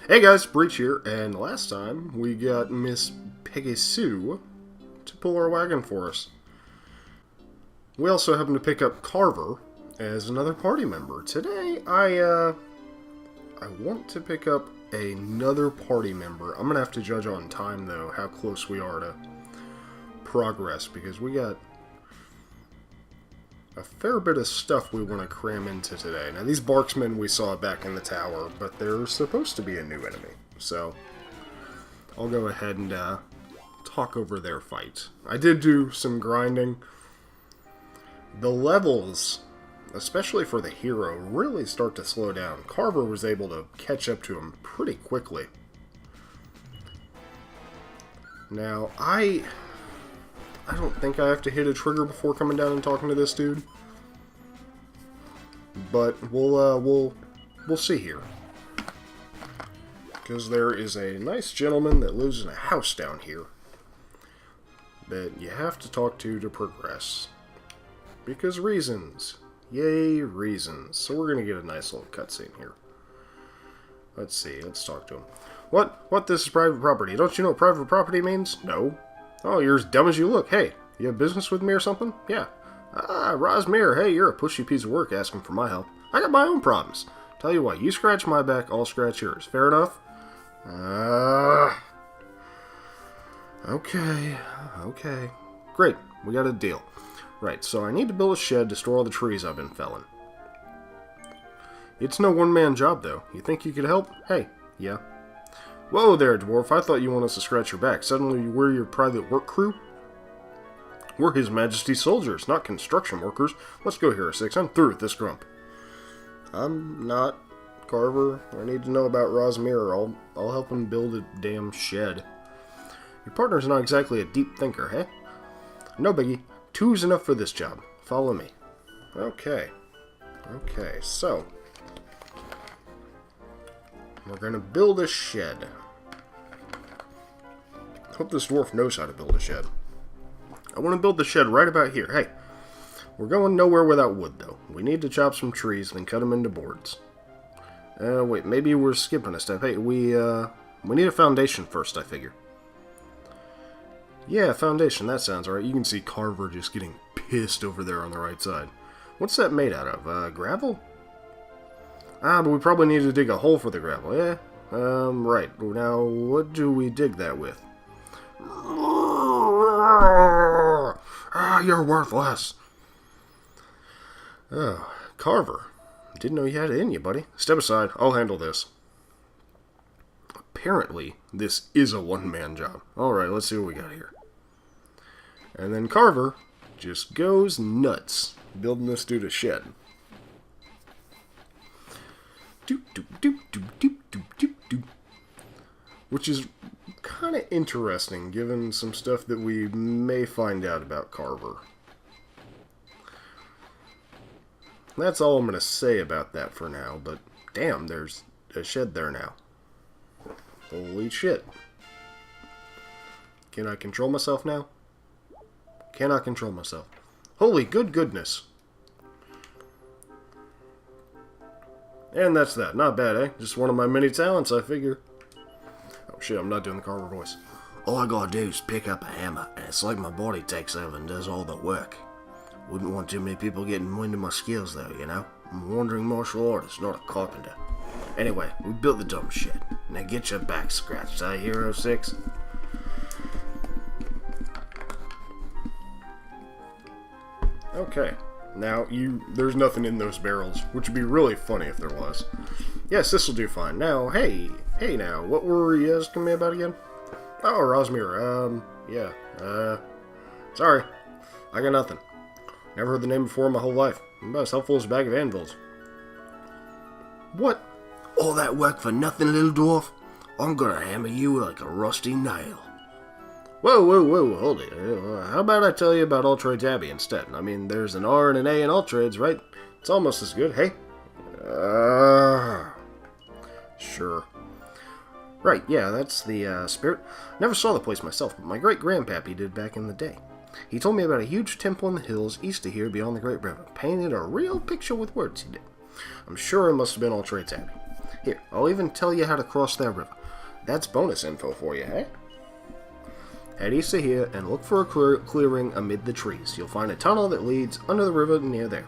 Hey guys, Breach here, and last time we got Miss Peggy Sue to pull our wagon for us. We also happened to pick up Carver as another party member. Today, I want to pick up another party member. I'm gonna have to judge on time, though, how close we are to progress, because we got a fair bit of stuff we want to cram into today. Now, these Barksmen we saw back in the tower, but they're supposed to be a new enemy. So, I'll go ahead and talk over their fight. I did do some grinding. The levels, especially for the hero, really start to slow down. Carver was able to catch up to him pretty quickly. Now, I don't think I have to hit a trigger before coming down and talking to this dude. But we'll see here. Because there is a nice gentleman that lives in a house down here that you have to talk to progress. Because reasons. Yay, reasons. So we're going to get a nice little cutscene here. Let's see, let's talk to him. What? This is private property. Don't you know what private property means? No. Oh, you're as dumb as you look. Hey, you have business with me or something? Yeah. Ah, Rosmere, hey, you're a pushy piece of work asking for my help. I got my own problems. Tell you what, you scratch my back, I'll scratch yours. Fair enough? Okay. Great, we got a deal. Right, so I need to build a shed to store all the trees I've been felling. It's no one-man job, though. You think you could help? Hey, yeah. Whoa there, dwarf. I thought you wanted us to scratch your back. Suddenly we're your private work crew? We're His Majesty's soldiers, not construction workers. Let's go here, Six. I'm through with this grump. I'm not, Carver. I need to know about Rosmere. I'll help him build a damn shed. Your partner's not exactly a deep thinker, eh? No biggie. Two's enough for this job. Follow me. Okay, so we're gonna build a shed. Hope this dwarf knows how to build a shed. I want to build the shed right about here. Hey, we're going nowhere without wood, though. We need to chop some trees, then cut them into boards. Wait, maybe we're skipping a step. Hey, we need a foundation first, I figure. Yeah, foundation, that sounds alright. You can see Carver just getting pissed over there on the right side. What's that made out of? Gravel? Ah, but we probably need to dig a hole for the gravel, yeah? Right. Now, what do we dig that with? Ah, you're worthless. Oh, Carver. Didn't know you had it in you, buddy. Step aside. I'll handle this. Apparently, this is a one-man job. Alright, let's see what we got here. And then Carver just goes nuts building this dude a shed. Which is kind of interesting, given some stuff that we may find out about Carver. That's all I'm going to say about that for now, but damn, there's a shed there now. Holy shit. Can I control myself now? Cannot control myself. Holy good goodness. And that's that. Not bad, eh? Just one of my many talents, I figure. Oh shit, I'm not doing the Carver voice. All I gotta do is pick up a hammer, and it's like my body takes over and does all the work. Wouldn't want too many people getting wind of my skills, though, you know? I'm a wandering martial artist, not a carpenter. Anyway, we built the dumb shed. Now get your back scratched, huh, Hero 6? Okay. Now, there's nothing in those barrels, which would be really funny if there was. Yes, this'll do fine. Now, hey now, what were you asking me about again? Oh, Rosmere, yeah, sorry. I got nothing. Never heard the name before in my whole life. I'm about as helpful as a bag of anvils. What? All that work for nothing, little dwarf? I'm gonna hammer you like a rusty nail. Whoa, hold it. How about I tell you about All Trades Abbey instead? I mean, there's an R and an A in All Trades, right? It's almost as good, hey? Sure. Right, yeah, that's the spirit. Never saw the place myself, but my great-grandpappy did back in the day. He told me about a huge temple in the hills east of here beyond the Great River. Painted a real picture with words, he did. I'm sure it must have been All Trades Abbey. Here, I'll even tell you how to cross that river. That's bonus info for you, eh? Head east of here and look for a clearing amid the trees. You'll find a tunnel that leads under the river near there.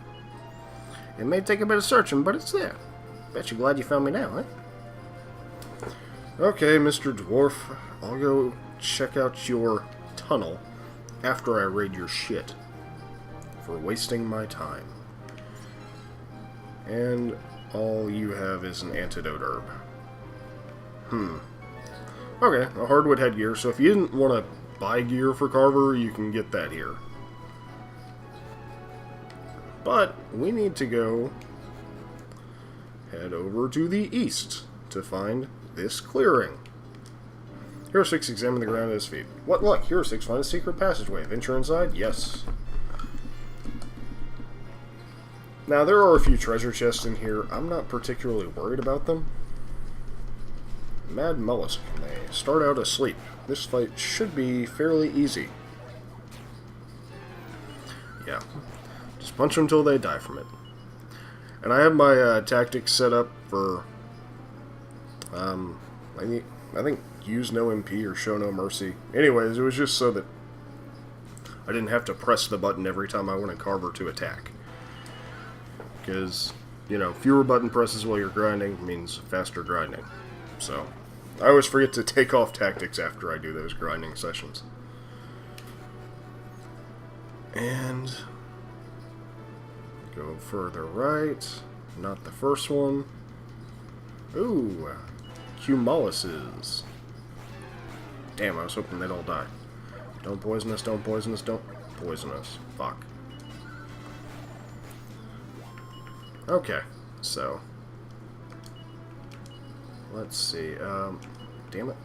It may take a bit of searching, but it's there. Bet you're glad you found me now, eh? Okay, Mr. Dwarf. I'll go check out your tunnel after I raid your shit for wasting my time. And all you have is an antidote herb. Okay, a hardwood headgear, so if you didn't want to buy gear for Carver, you can get that here. But we need to go head over to the east to find this clearing. Hero 6, examine the ground at his feet. What luck! Hero 6, find a secret passageway. Venture inside? Yes. Now, there are a few treasure chests in here. I'm not particularly worried about them. Mad Mollusk. They start out asleep. This fight should be fairly easy. Yeah. Just punch them until they die from it. And I have my tactics set up for... I think use no MP or show no mercy. Anyways, it was just so that I didn't have to press the button every time I wanted Carver to attack. Because, you know, fewer button presses while you're grinding means faster grinding. So, I always forget to take off tactics after I do those grinding sessions. And go further right. Not the first one. Ooh, Cumuluses. Damn, I was hoping they'd all die. Don't poison us, don't poison us, don't poison us. Fuck. Okay, so let's see. Damn it.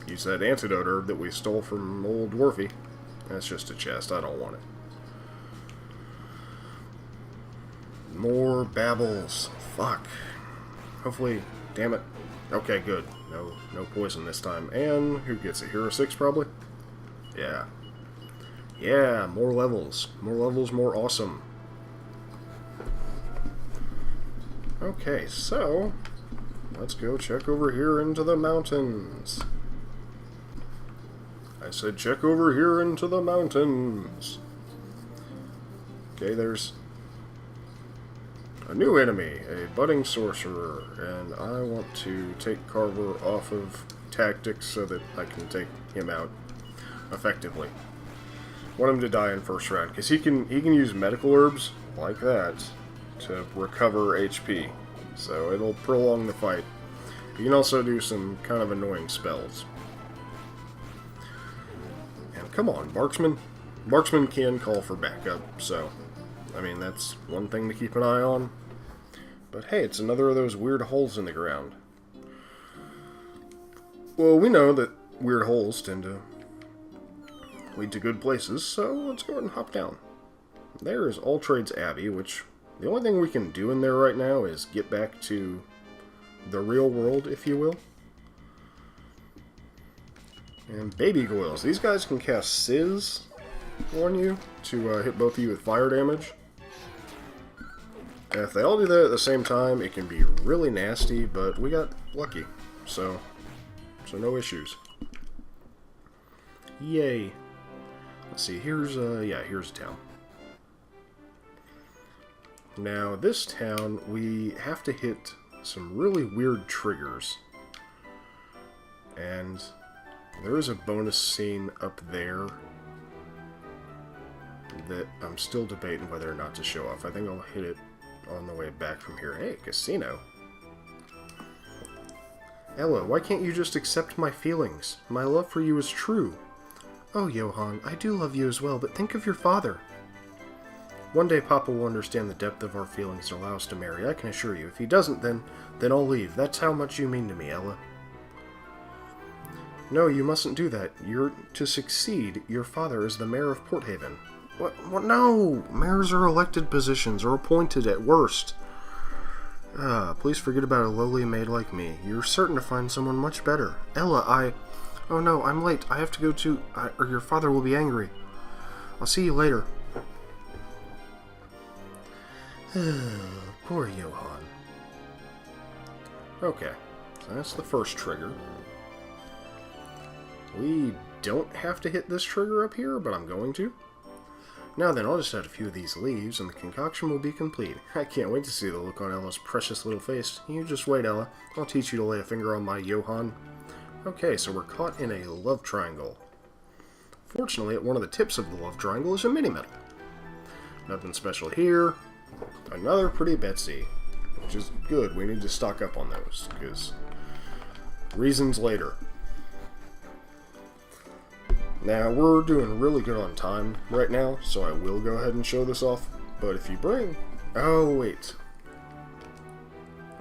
Use that antidote herb that we stole from old Dwarfy. That's just a chest. I don't want it. More babbles. Fuck. Hopefully, damn it. Okay, good. No poison this time. And who gets it? Hero 6 probably? Yeah. Yeah, more levels. More levels, more awesome. Okay, so let's go check over here into the mountains. I said check over here into the mountains. Okay, there's a new enemy, a budding sorcerer, and I want to take Carver off of tactics so that I can take him out effectively. Want him to die in first round, because he can use medical herbs like that to recover HP, so it'll prolong the fight. He can also do some kind of annoying spells. And come on, Marksman. Marksman can call for backup, so I mean that's one thing to keep an eye on. But hey, it's another of those weird holes in the ground. Well, we know that weird holes tend to lead to good places, so let's go ahead and hop down. There is All Trades Abbey, which the only thing we can do in there right now is get back to the real world, if you will. And Baby Goyles. These guys can cast Sizz on you to hit both of you with fire damage. And if they all do that at the same time, it can be really nasty, but we got lucky, so no issues. Yay. Let's see, here's a town. Now, this town, we have to hit some really weird triggers. And there is a bonus scene up there that I'm still debating whether or not to show off. I think I'll hit it on the way back from here. Hey, casino. Ella, why can't you just accept my feelings? My love for you is true. Oh, Johann, I do love you as well, but think of your father. One day Papa will understand the depth of our feelings and allow us to marry, I can assure you. If he doesn't, then I'll leave. That's how much you mean to me, Ella. No, you mustn't do that. You're to succeed. Your father is the mayor of Porthaven. What? No! Mayors are elected positions, or appointed at worst. Please forget about a lowly maid like me. You're certain to find someone much better. Ella, Oh no, I'm late. I have to go to... or your father will be angry. I'll see you later. Poor Johann. Okay, so that's the first trigger. We don't have to hit this trigger up here, but I'm going to. Now then, I'll just add a few of these leaves, and the concoction will be complete. I can't wait to see the look on Ella's precious little face. You just wait, Ella. I'll teach you to lay a finger on my Johann. Okay, so we're caught in a love triangle. Fortunately, at one of the tips of the love triangle is a mini-medal. Nothing special here. Another pretty Betsy, which is good. We need to stock up on those, because reasons later. Now, we're doing really good on time right now, so I will go ahead and show this off. But if you bring... Oh, wait.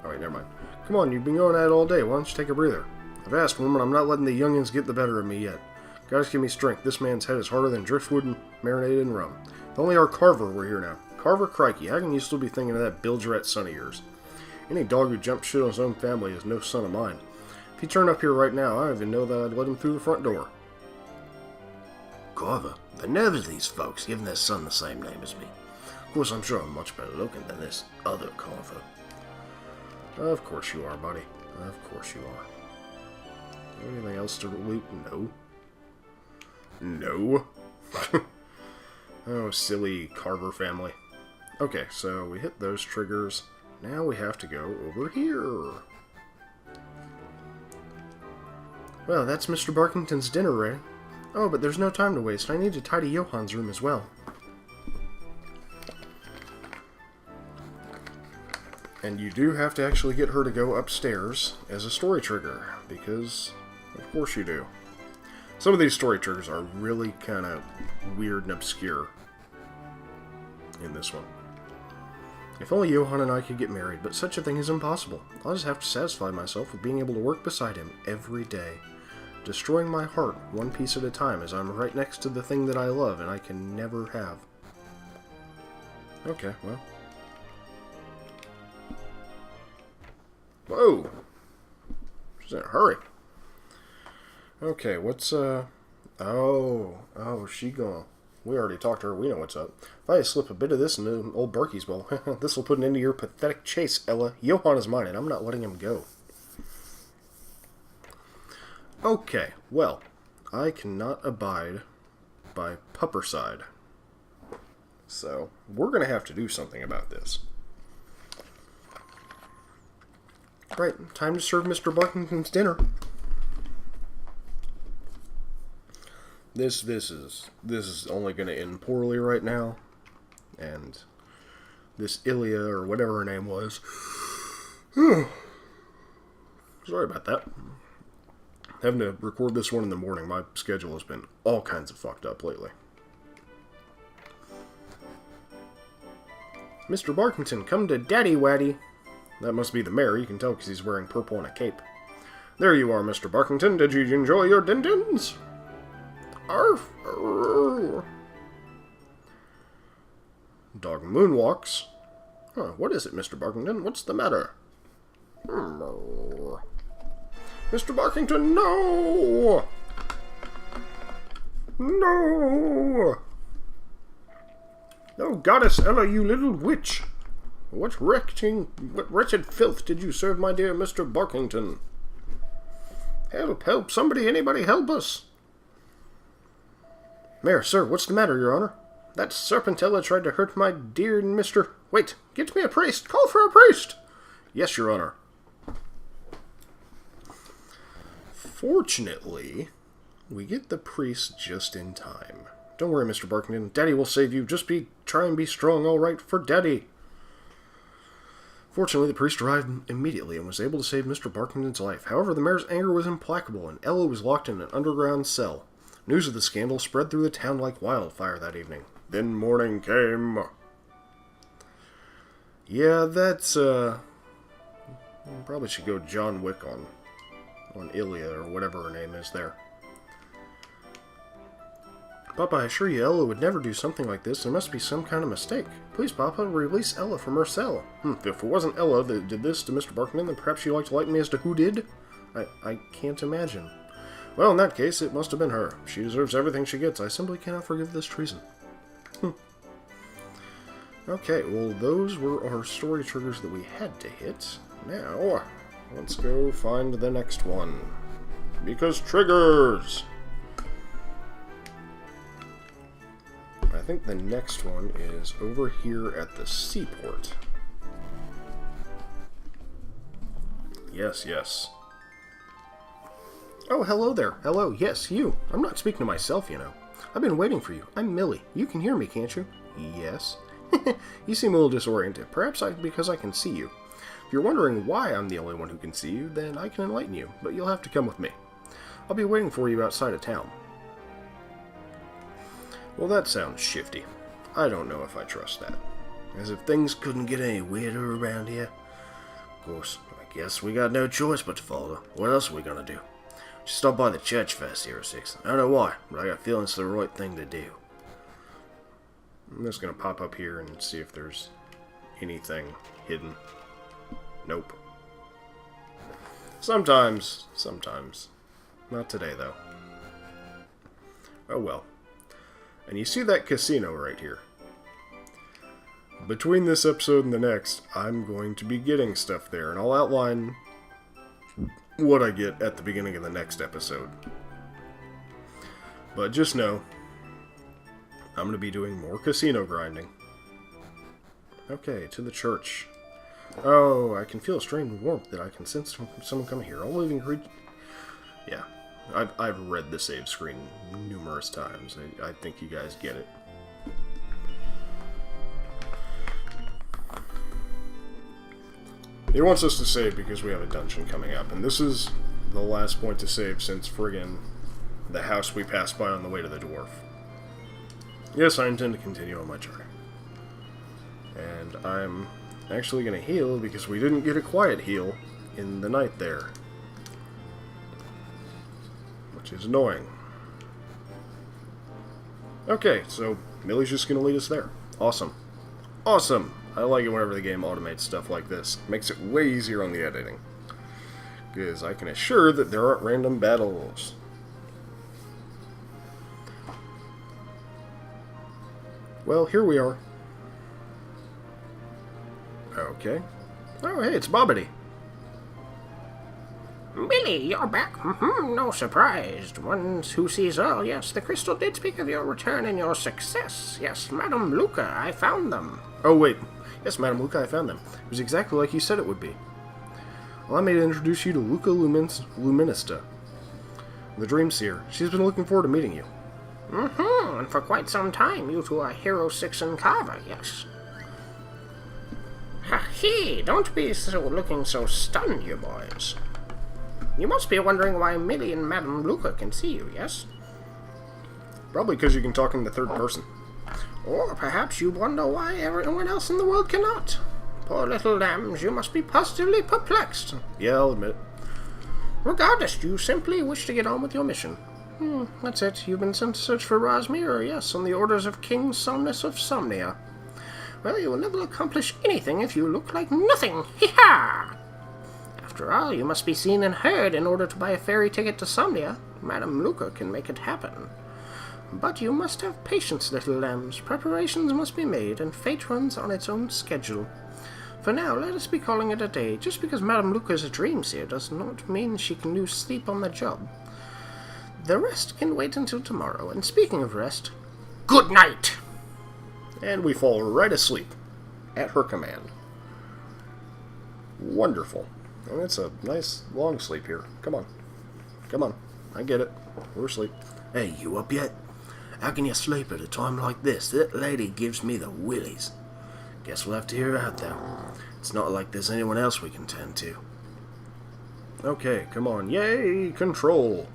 Oh, wait, never mind. Come on, you've been going at it all day. Why don't you take a breather? I've asked, woman. I'm not letting the youngins get the better of me yet. Gotta give me strength. This man's head is harder than driftwood and marinated in rum. If only our Carver were here now. Carver, crikey, how can you still be thinking of that Bilgerette son of yours? Any dog who jumps shit on his own family is no son of mine. If he turned up here right now, I don't even know that I'd let him through the front door. Carver, the nerve of these folks giving their son the same name as me. Of course, I'm sure I'm much better looking than this other Carver. Of course you are, buddy. Of course you are. Anything else to loot? No. No. Oh, silly Carver family. Okay, so we hit those triggers. Now we have to go over here. Well, that's Mr. Barkington's dinner ready. Oh, but there's no time to waste. I need to tidy Johann's room as well. And you do have to actually get her to go upstairs as a story trigger, because of course you do. Some of these story triggers are really kind of weird and obscure in this one. If only Johann and I could get married, but such a thing is impossible. I'll just have to satisfy myself with being able to work beside him every day, destroying my heart one piece at a time as I'm right next to the thing that I love and I can never have. Okay, well. Whoa! She's in a hurry. Okay, what's, Oh, she gonna... We already talked to her, we know what's up. If I slip a bit of this in old Barky's bowl, this will put an end to your pathetic chase, Ella. Johann is mine, and I'm not letting him go. Okay, well, I cannot abide by puppercide. So, we're gonna have to do something about this. Right, time to serve Mr. Barkington's dinner. This is only going to end poorly right now, and this Ilya, or whatever her name was, sorry about that, having to record this one in the morning. My schedule has been all kinds of fucked up lately. Mr. Barkington, come to Daddy Waddy. That must be the mayor, you can tell because he's wearing purple and a cape. There you are, Mr. Barkington, did you enjoy your din-dins? Arf! Arr. Dog moonwalks. Huh, what is it, Mr. Barkington? What's the matter? Mr. Barkington, no! No! Oh, goddess Ella, you little witch! What wretched filth did you serve my dear Mr. Barkington? Help, help, somebody, anybody help us! Mayor, sir, what's the matter, Your Honor? That serpentella tried to hurt my dear Mr... Wait, get me a priest! Call for a priest! Yes, Your Honor. Fortunately, we get the priest just in time. Don't worry, Mr. Barkington. Daddy will save you. Just try and be strong, all right, for Daddy. Fortunately, the priest arrived immediately and was able to save Mr. Barkington's life. However, the mayor's anger was implacable, and Ella was locked in an underground cell. News of the scandal spread through the town like wildfire that evening. Then morning came. Yeah, that's, probably should go John Wick on Ilya, or whatever her name is there. Papa, I assure you Ella would never do something like this. There must be some kind of mistake. Please, Papa, release Ella from her cell. If it wasn't Ella that did this to Mr. Barkington, then perhaps you'd like to lighten me as to who did? I can't imagine. Well, in that case, it must have been her. She deserves everything she gets. I simply cannot forgive this treason. Okay, well, those were our story triggers that we had to hit. Now, let's go find the next one. Because triggers! I think the next one is over here at the seaport. Yes, yes. Oh, hello there. Hello, yes, you. I'm not speaking to myself, you know. I've been waiting for you. I'm Millie. You can hear me, can't you? Yes. You seem a little disoriented. Perhaps because I can see you. If you're wondering why I'm the only one who can see you, then I can enlighten you, but you'll have to come with me. I'll be waiting for you outside of town. Well, that sounds shifty. I don't know if I trust that. As if things couldn't get any weirder around here. Of course, I guess we got no choice but to follow. What else are we gonna do? Just stop by the church first, 06. I don't know why, but I got a feeling it's the right thing to do. I'm just gonna pop up here and see if there's anything hidden. Nope. Sometimes. Not today, though. Oh well. And you see that casino right here. Between this episode and the next, I'm going to be getting stuff there, and I'll outline what I get at the beginning of the next episode. But just know, I'm going to be doing more casino grinding. Okay, to the church. Oh, I can feel a strange warmth that I can sense from someone coming here. All living creatures... Yeah, I've read the save screen numerous times. I think you guys get it. It wants us to save because we have a dungeon coming up, and this is the last point to save since friggin' the house we passed by on the way to the dwarf. Yes, I intend to continue on my journey. And I'm actually going to heal because we didn't get a quiet heal in the night there. Which is annoying. Okay, so Millie's just going to lead us there. Awesome. Awesome! I like it whenever the game automates stuff like this. It makes it way easier on the editing. Because I can assure that there aren't random battles. Well, here we are. Okay. Oh, hey, it's Bobbity. Billy, you're back. No surprise. One who sees all. Yes, the crystal did speak of your return and your success. Yes, Madame Luca, I found them. Oh, wait. Yes, Madame Luca, I found them. It was exactly like you said it would be. Allow me to introduce you to Luca Luminista, the Dream Seer. She's been looking forward to meeting you. And for quite some time, you two are Hero 6 and Carver, yes. Ha-hee, don't be looking so stunned, you boys. You must be wondering why Millie and Madame Luca can see you, yes? Probably because you can talk in the third person. Or perhaps you wonder why everyone else in the world cannot. Poor little lambs, you must be positively perplexed. Yeah, I'll admit it. Regardless, you simply wish to get on with your mission. That's it. You've been sent to search for Rosmir, yes, on the orders of King Somnus of Somnia. Well, you will never accomplish anything if you look like nothing. Hee-ha! After all, you must be seen and heard in order to buy a ferry ticket to Somnia. Madame Luca can make it happen. But you must have patience, little lambs. Preparations must be made, and fate runs on its own schedule. For now, let us be calling it a day. Just because Madame Luca is a dream seer does not mean she can lose sleep on the job. The rest can wait until tomorrow, and speaking of rest, good night! And we fall right asleep, at her command. Wonderful. And it's a nice long sleep here. Come on. Come on. I get it. We're asleep. Hey, you up yet? How can you sleep at a time like this? That lady gives me the willies. Guess we'll have to hear her out, though. It's not like there's anyone else we can tend to. Okay, come on. Yay! Control!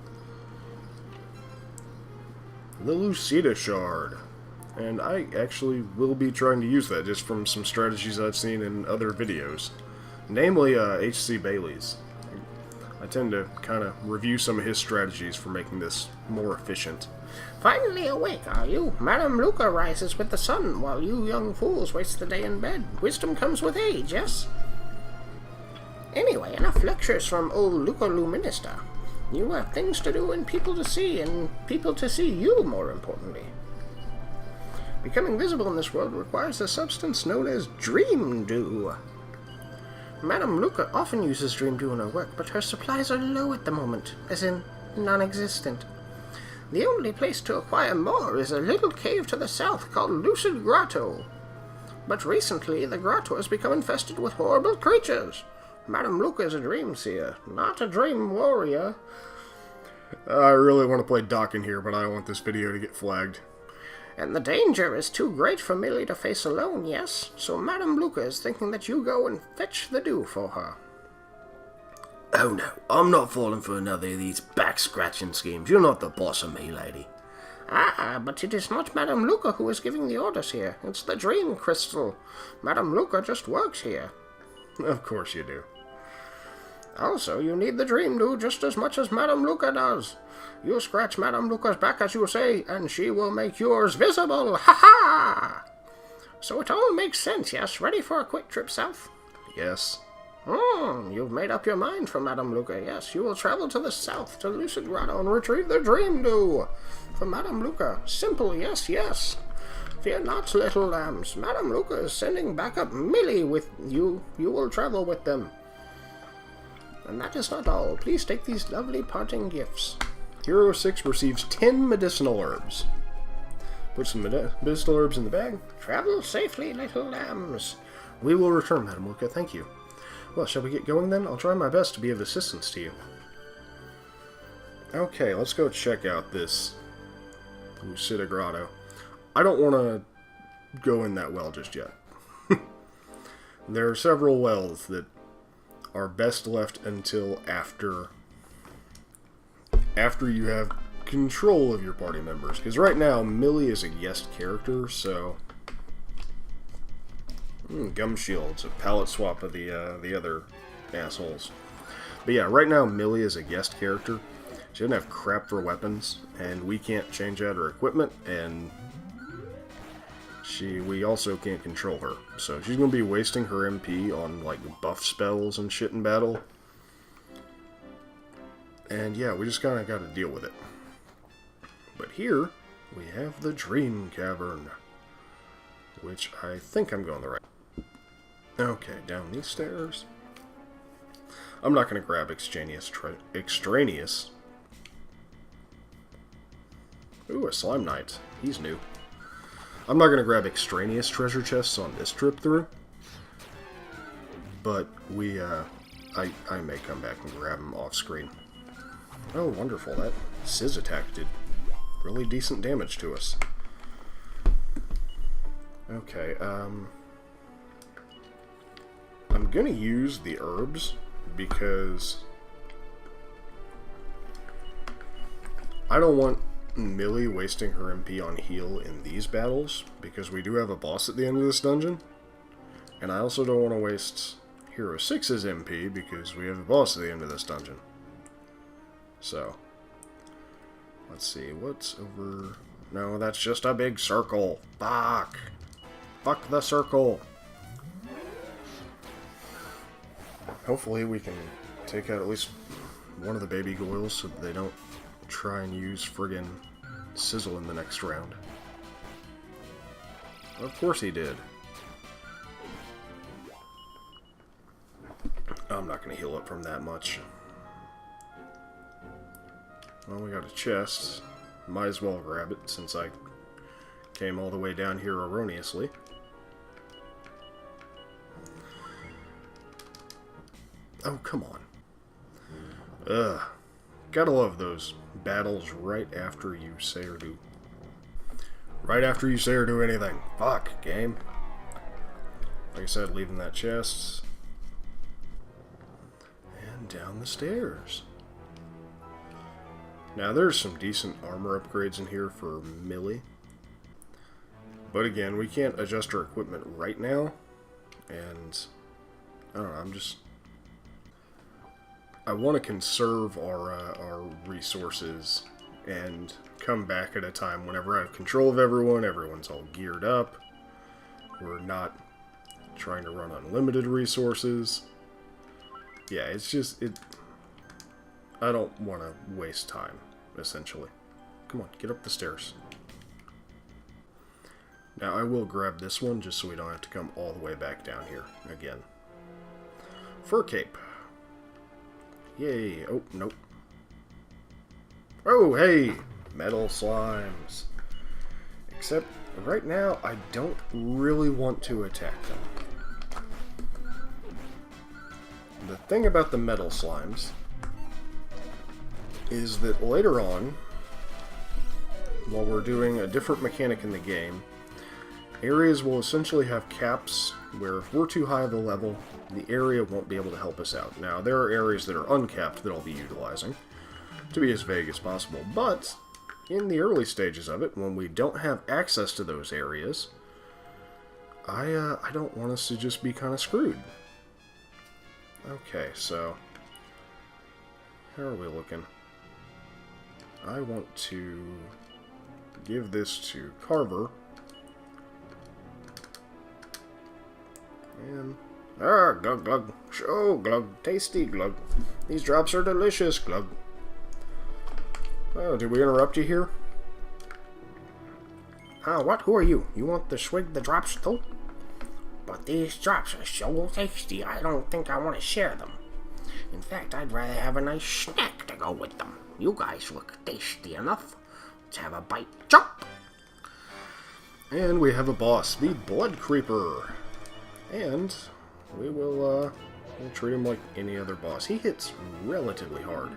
The Lucida Shard. And I actually will be trying to use that just from some strategies I've seen in other videos. Namely, H.C. Bailey's. I tend to kind of review some of his strategies for making this more efficient. Finally awake, are you? Madame Luca rises with the sun, while you young fools waste the day in bed. Wisdom comes with age, yes? Anyway, enough lectures from old Luca Luminista. You have things to do and people to see, you, more importantly. Becoming visible in this world requires a substance known as dream dew. Madame Luca often uses dream dew in her work, but her supplies are low at the moment, as in non-existent. The only place to acquire more is a little cave to the south called Lucid Grotto. But recently, the grotto has become infested with horrible creatures. Madame Luca is a dream seer, not a dream warrior. I really want to play Doc in here, but I don't want this video to get flagged. And the danger is too great for Millie to face alone, yes? So Madame Luca is thinking that you go and fetch the dew for her. Oh no, I'm not falling for another of these back-scratching schemes. You're not the boss of me, lady. Ah, but it is not Madame Luca who is giving the orders here. It's the dream crystal. Madame Luca just works here. Of course you do. Also, you need the dream dew just as much as Madame Luca does. You scratch Madame Luca's back, as you say, and she will make yours visible. Ha-ha! So it all makes sense, yes? Ready for a quick trip south? Yes. You've made up your mind for Madame Luca, yes. You will travel to the south to Lucid Grotto and retrieve the dream dew for Madame Luca. Simple, yes, yes. Fear not, little lambs. Madame Luca is sending back up Millie with you. You will travel with them. And that is not all. Please take these lovely parting gifts. Hero 6 receives 10 medicinal herbs. Put some medicinal herbs in the bag. Travel safely, little lambs. We will return, Madame Luca. Thank you. Well, shall we get going then? I'll try my best to be of assistance to you. Okay, let's go check out this Lucida Grotto. I don't want to go in that well just yet. There are several wells that are best left until after you have control of your party members. Because right now, Millie is a guest character, so... Gum shields, a palette swap of the other assholes. But yeah, right now Millie is a guest character. She doesn't have crap for weapons, and we can't change out her equipment, and we also can't control her. So she's going to be wasting her MP on like buff spells and shit in battle. And yeah, we just kind of got to deal with it. But here, we have the Dream Cavern, which I think I'm going the right. Okay, down these stairs. I'm not going to grab extraneous. Ooh, a Slime Knight. He's new. I'm not going to grab extraneous treasure chests on this trip through. But I may come back and grab them off screen. Oh, wonderful. That Sizz attack did really decent damage to us. Okay, I'm gonna use the herbs because I don't want Millie wasting her MP on heal in these battles, because we do have a boss at the end of this dungeon, and I also don't want to waste Hero 6's MP because we have a boss at the end of this dungeon. So, let's see, what's over... No, that's just a big circle. Fuck! Fuck the circle! Hopefully we can take out at least one of the baby goyles so that they don't try and use friggin' Sizzle in the next round. Of course he did. I'm not going to heal up from that much. Well, we got a chest. Might as well grab it since I came all the way down here erroneously. Oh, come on. Ugh. Gotta love those battles right after you say or do. Right after you say or do anything. Fuck, game. Like I said, leaving that chest. And down the stairs. Now, there's some decent armor upgrades in here for Millie. But again, we can't adjust our equipment right now. And, I don't know, I want to conserve our resources and come back at a time whenever I have control of everyone, everyone's all geared up, we're not trying to run unlimited resources. Yeah, it's just, I don't want to waste time, essentially. Come on, get up the stairs. Now, I will grab this one just so we don't have to come all the way back down here again. Fur cape. Yay. Oh, nope. Oh, hey! Metal slimes. Except, right now, I don't really want to attack them. The thing about the metal slimes is that later on, while we're doing a different mechanic in the game, areas will essentially have caps where if we're too high of a level, the area won't be able to help us out. Now, there are areas that are uncapped that I'll be utilizing to be as vague as possible, but in the early stages of it, when we don't have access to those areas, I don't want us to just be kind of screwed. Okay, so how are we looking? I want to give this to Carver. And glug glug. Show glug. Tasty glug. These drops are delicious glug. Oh, did we interrupt you here? What? Who are you? You want to swig the drops too? But these drops are so tasty, I don't think I want to share them. In fact, I'd rather have a nice snack to go with them. You guys look tasty enough. Let's have a bite. Chop! And we have a boss, the Blood Creeper. And we will we'll treat him like any other boss. He hits relatively hard.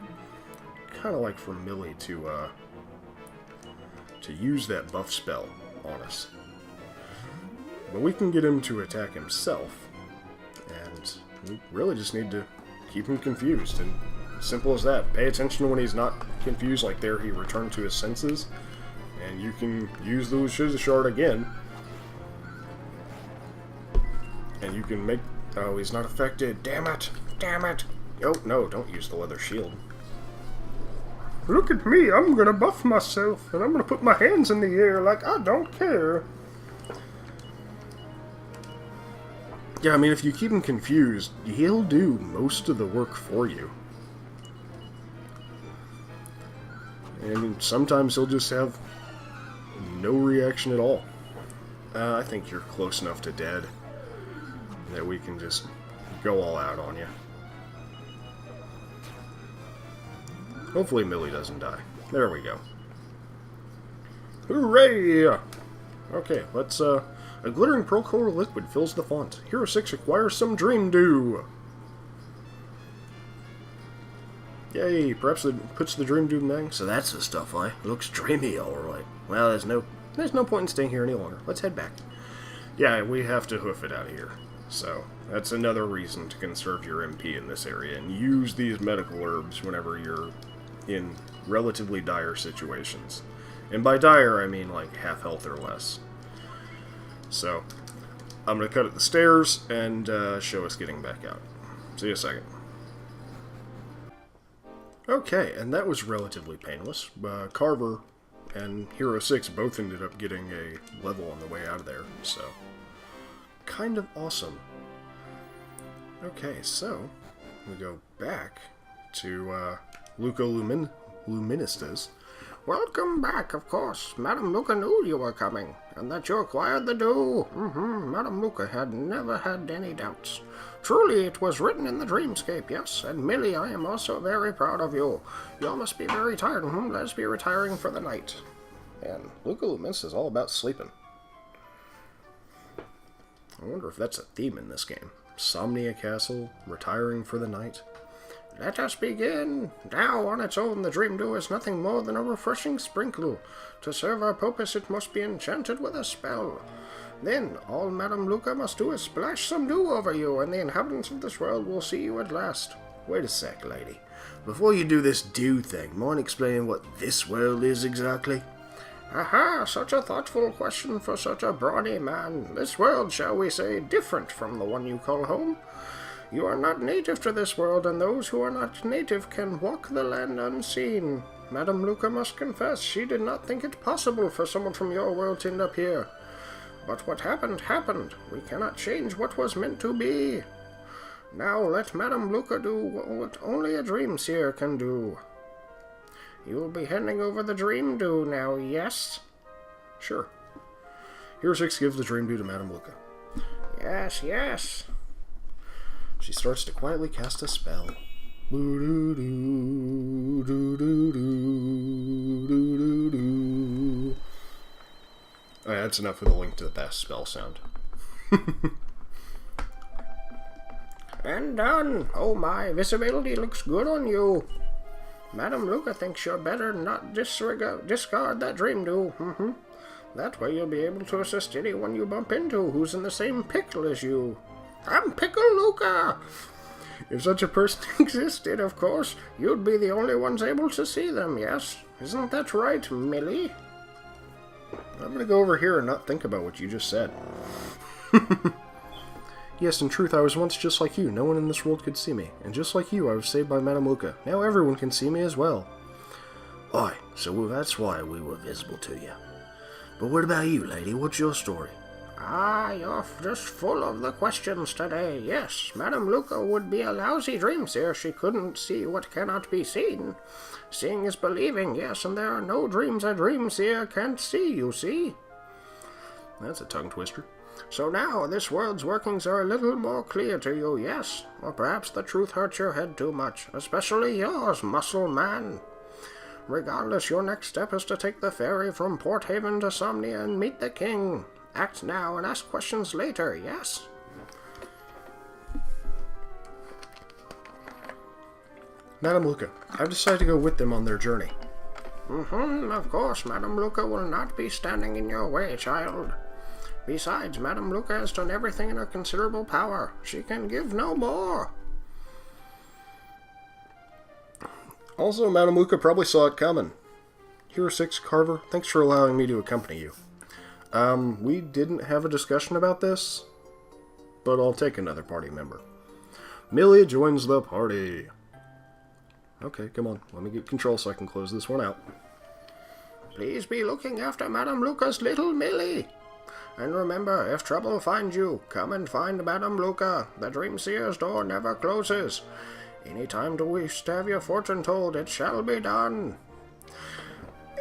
Kind of like for Millie to use that buff spell on us. But we can get him to attack himself, and we really just need to keep him confused, and simple as that. Pay attention when he's not confused, like there he returned to his senses, and you can use the Luciza Shard again, and you can make... Oh, he's not affected. Damn it! Damn it! Oh, no, don't use the leather shield. Look at me, I'm gonna buff myself, and I'm gonna put my hands in the air like I don't care. Yeah, I mean, if you keep him confused, he'll do most of the work for you. And sometimes he'll just have no reaction at all. I think you're close enough to dead that we can just go all out on you. Hopefully Millie doesn't die. There we go. Hooray! Okay, let's, a glittering pearl color liquid fills the font. Hero 6 acquires some Dream Dew! Yay, perhaps it puts the Dream Dew bang. So that's the stuff, Looks dreamy, alright. Well, there's no point in staying here any longer. Let's head back. Yeah, we have to hoof it out of here. So, that's another reason to conserve your MP in this area, and use these medical herbs whenever you're in relatively dire situations. And by dire, I mean like half health or less. So, I'm going to cut at the stairs and show us getting back out. See you in a second. Okay, and that was relatively painless. Carver and Hero 6 both ended up getting a level on the way out of there, so kind of awesome. Okay, so we go back to Luca Luminista's. Welcome back, of course. Madame Luca knew you were coming, and that you acquired the dew. Madame Luca had never had any doubts. Truly, it was written in the dreamscape, yes. And Millie, I am also very proud of you. You must be very tired. Let's be retiring for the night. And Luca Luminista is all about sleeping. I wonder if that's a theme in this game. Somnia Castle, retiring for the night. Let us begin. Now, on its own, the Dream Dew is nothing more than a refreshing sprinkle. To serve our purpose, it must be enchanted with a spell. Then, all Madame Luca must do is splash some dew over you, and the inhabitants of this world will see you at last. Wait a sec, lady. Before you do this dew thing, mind explaining what this world is exactly? Aha, such a thoughtful question for such a brawny man. This world, shall we say, different from the one you call home. You are not native to this world, and those who are not native can walk the land unseen. Madame Luca must confess she did not think it possible for someone from your world to end up here. But what happened, happened. We cannot change what was meant to be. Now let Madame Luca do what only a dream seer can do. You will be handing over the Dream Dew now, yes? Sure. Hero 6 gives the dream dew to Madame Luca. Yes, yes. She starts to quietly cast a spell. Alright, that's enough with a link to that spell sound. And done. Oh my, visibility looks good on you. Madame Luca thinks you're better not discard that dream dew. That way you'll be able to assist anyone you bump into who's in the same pickle as you. I'm Pickle Luca! If such a person existed, of course, you'd be the only ones able to see them, yes? Isn't that right, Millie? I'm gonna go over here and not think about what you just said. Yes, in truth, I was once just like you. No one in this world could see me. And just like you, I was saved by Madame Luca. Now everyone can see me as well. Aye, so that's why we were visible to you. But what about you, lady? What's your story? Ah, you're just full of the questions today. Yes, Madame Luca would be a lousy dreamseer. She couldn't see what cannot be seen. Seeing is believing, yes, and there are no dreams a dreamseer can't see, you see. That's a tongue twister. So now, this world's workings are a little more clear to you, yes? Or perhaps the truth hurts your head too much, especially yours, muscle man. Regardless, your next step is to take the ferry from Port Haven to Somnia and meet the king. Act now and ask questions later, yes? Madame Luca, I've decided to go with them on their journey. Of course, Madame Luca will not be standing in your way, child. Besides, Madame Luca has done everything in her considerable power. She can give no more. Also, Madame Luca probably saw it coming. Hero 6, Carver, thanks for allowing me to accompany you. We didn't have a discussion about this, but I'll take another party member. Millie joins the party. Okay, come on. Let me get control so I can close this one out. Please be looking after Madame Luca's little Millie. And remember, if trouble finds you, come and find Madame Luca. The Dreamseer's door never closes. Any time to wish to have your fortune told, it shall be done.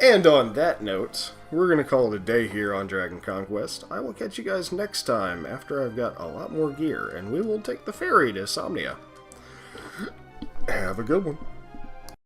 And on that note, we're going to call it a day here on Dragon Conquest. I will catch you guys next time after I've got a lot more gear, and we will take the ferry to Somnia. Have a good one.